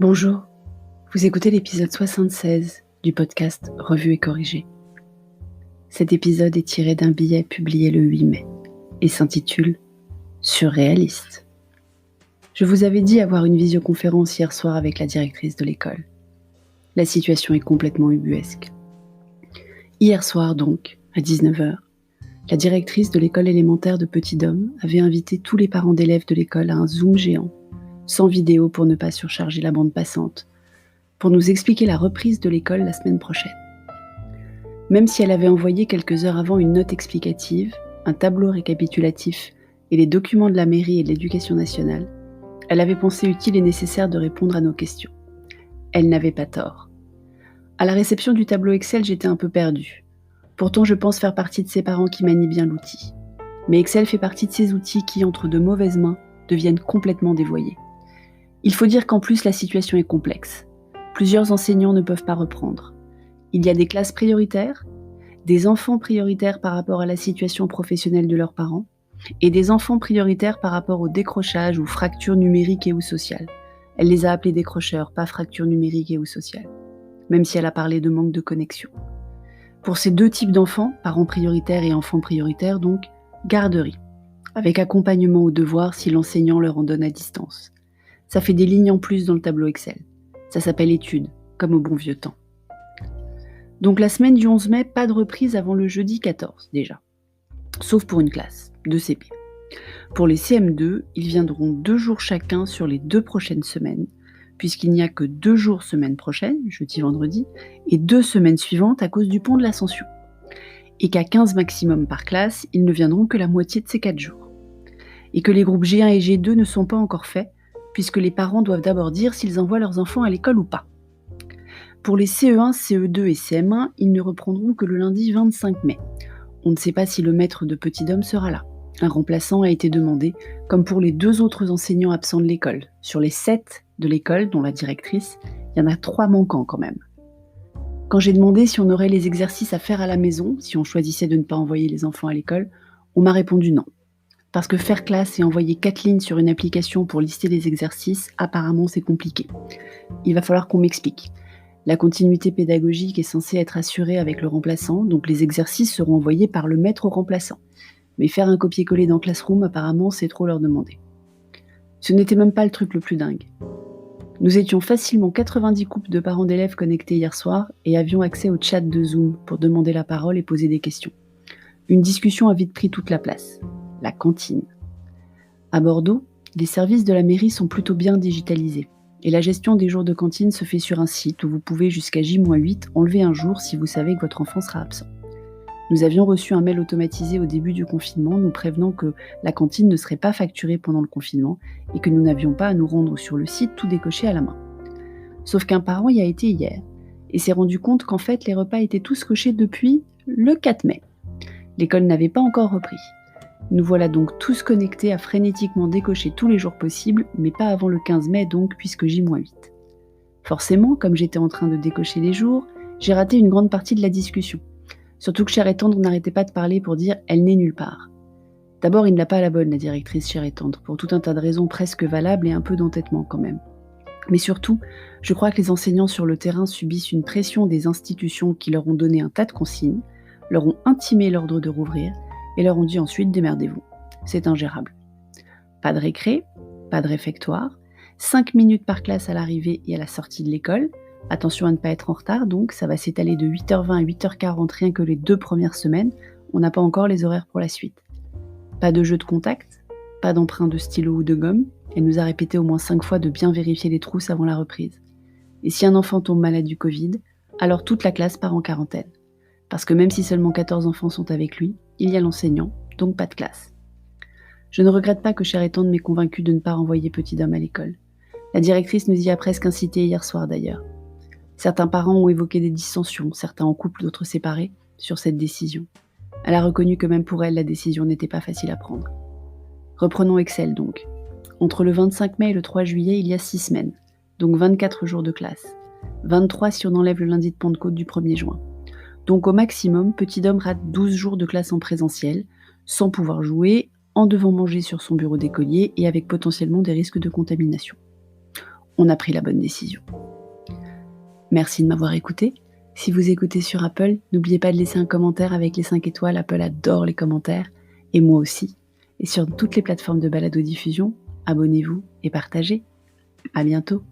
Bonjour, vous écoutez l'épisode 76 du podcast Revue et corrigé. Cet épisode est tiré d'un billet publié le 8 mai et s'intitule « Surréaliste ». Je vous avais dit avoir une visioconférence hier soir avec la directrice de l'école. La situation est complètement ubuesque. Hier soir donc, à 19h, la directrice de l'école élémentaire de Petit-Dôme avait invité tous les parents d'élèves de l'école à un Zoom géant, sans vidéo pour ne pas surcharger la bande passante, pour nous expliquer la reprise de l'école la semaine prochaine. Même si elle avait envoyé quelques heures avant une note explicative, un tableau récapitulatif et les documents de la mairie et de l'éducation nationale, elle avait pensé utile et nécessaire de répondre à nos questions. Elle n'avait pas tort. À la réception du tableau Excel, j'étais un peu perdue. Pourtant, je pense faire partie de ces parents qui manient bien l'outil. Mais Excel fait partie de ces outils qui, entre de mauvaises mains, deviennent complètement dévoyés. Il faut dire qu'en plus, la situation est complexe. Plusieurs enseignants ne peuvent pas reprendre. Il y a des classes prioritaires, des enfants prioritaires par rapport à la situation professionnelle de leurs parents, et des enfants prioritaires par rapport au décrochage ou fracture numérique et ou sociale. Elle les a appelés décrocheurs, pas fracture numérique et ou sociale, même si elle a parlé de manque de connexion. Pour ces deux types d'enfants, parents prioritaires et enfants prioritaires donc, garderie, avec accompagnement aux devoirs si l'enseignant leur en donne à distance. Ça fait des lignes en plus dans le tableau Excel. Ça s'appelle études, comme au bon vieux temps. Donc la semaine du 11 mai, pas de reprise avant le jeudi 14 déjà. Sauf pour une classe, de CP. Pour les CM2, ils viendront 2 jours chacun sur les 2 prochaines semaines, puisqu'il n'y a que 2 jours semaine prochaine, jeudi, vendredi, et 2 semaines suivantes à cause du pont de l'Ascension. Et qu'à 15 maximum par classe, ils ne viendront que la moitié de ces 4 jours. Et que les groupes G1 et G2 ne sont pas encore faits, puisque les parents doivent d'abord dire s'ils envoient leurs enfants à l'école ou pas. Pour les CE1, CE2 et CM1, ils ne reprendront que le lundi 25 mai. On ne sait pas si le maître de Petit-Dôme sera là. Un remplaçant a été demandé, comme pour les 2 autres enseignants absents de l'école. Sur les 7 de l'école, dont la directrice, il y en a 3 manquants quand même. Quand j'ai demandé si on aurait les exercices à faire à la maison, si on choisissait de ne pas envoyer les enfants à l'école, on m'a répondu non. Parce que faire classe et envoyer 4 lignes sur une application pour lister les exercices, apparemment c'est compliqué. Il va falloir qu'on m'explique. La continuité pédagogique est censée être assurée avec le remplaçant, donc les exercices seront envoyés par le maître au remplaçant. Mais faire un copier-coller dans Classroom, apparemment, c'est trop leur demander. Ce n'était même pas le truc le plus dingue. Nous étions facilement 90 couples de parents d'élèves connectés hier soir et avions accès au chat de Zoom pour demander la parole et poser des questions. Une discussion a vite pris toute la place. La cantine. À Bordeaux, les services de la mairie sont plutôt bien digitalisés. Et la gestion des jours de cantine se fait sur un site où vous pouvez jusqu'à J-8 enlever un jour si vous savez que votre enfant sera absent. Nous avions reçu un mail automatisé au début du confinement nous prévenant que la cantine ne serait pas facturée pendant le confinement et que nous n'avions pas à nous rendre sur le site tout décoché à la main. Sauf qu'un parent y a été hier et s'est rendu compte qu'en fait les repas étaient tous cochés depuis le 4 mai. L'école n'avait pas encore repris. Nous voilà donc tous connectés à frénétiquement décocher tous les jours possibles, mais pas avant le 15 mai donc, puisque J-8. Forcément, comme j'étais en train de décocher les jours, j'ai raté une grande partie de la discussion. Surtout que Cher et Tendre n'arrêtait pas de parler pour dire « elle n'est nulle part ». D'abord, il n'a pas la bonne, la directrice Cher et Tendre, pour tout un tas de raisons presque valables et un peu d'entêtement quand même. Mais surtout, je crois que les enseignants sur le terrain subissent une pression des institutions qui leur ont donné un tas de consignes, leur ont intimé l'ordre de rouvrir, et leur ont dit ensuite « démerdez-vous ». C'est ingérable. Pas de récré, pas de réfectoire, 5 minutes par classe à l'arrivée et à la sortie de l'école. Attention à ne pas être en retard, donc ça va s'étaler de 8h20 à 8h40 rien que les 2 premières semaines. On n'a pas encore les horaires pour la suite. Pas de jeu de contact, pas d'emprunt de stylo ou de gomme. Elle nous a répété au moins 5 fois de bien vérifier les trousses avant la reprise. Et si un enfant tombe malade du Covid, alors toute la classe part en quarantaine. Parce que même si seulement 14 enfants sont avec lui, il y a l'enseignant, donc pas de classe. Je ne regrette pas que Cher et Tendre m'ait convaincu de ne pas renvoyer Petit-Dôme à l'école. La directrice nous y a presque incité hier soir d'ailleurs. Certains parents ont évoqué des dissensions, certains en couple, d'autres séparés, sur cette décision. Elle a reconnu que même pour elle, la décision n'était pas facile à prendre. Reprenons Excel donc. Entre le 25 mai et le 3 juillet, il y a 6 semaines, donc 24 jours de classe. 23 si on enlève le lundi de Pentecôte du 1er juin. Donc au maximum, Petit-Dôme rate 12 jours de classe en présentiel, sans pouvoir jouer, en devant manger sur son bureau d'écolier et avec potentiellement des risques de contamination. on a pris la bonne décision. Merci de m'avoir écouté. Si vous écoutez sur Apple, n'oubliez pas de laisser un commentaire avec les 5 étoiles. Apple adore les commentaires, et moi aussi. Et sur toutes les plateformes de balado-diffusion, abonnez-vous et partagez. À bientôt.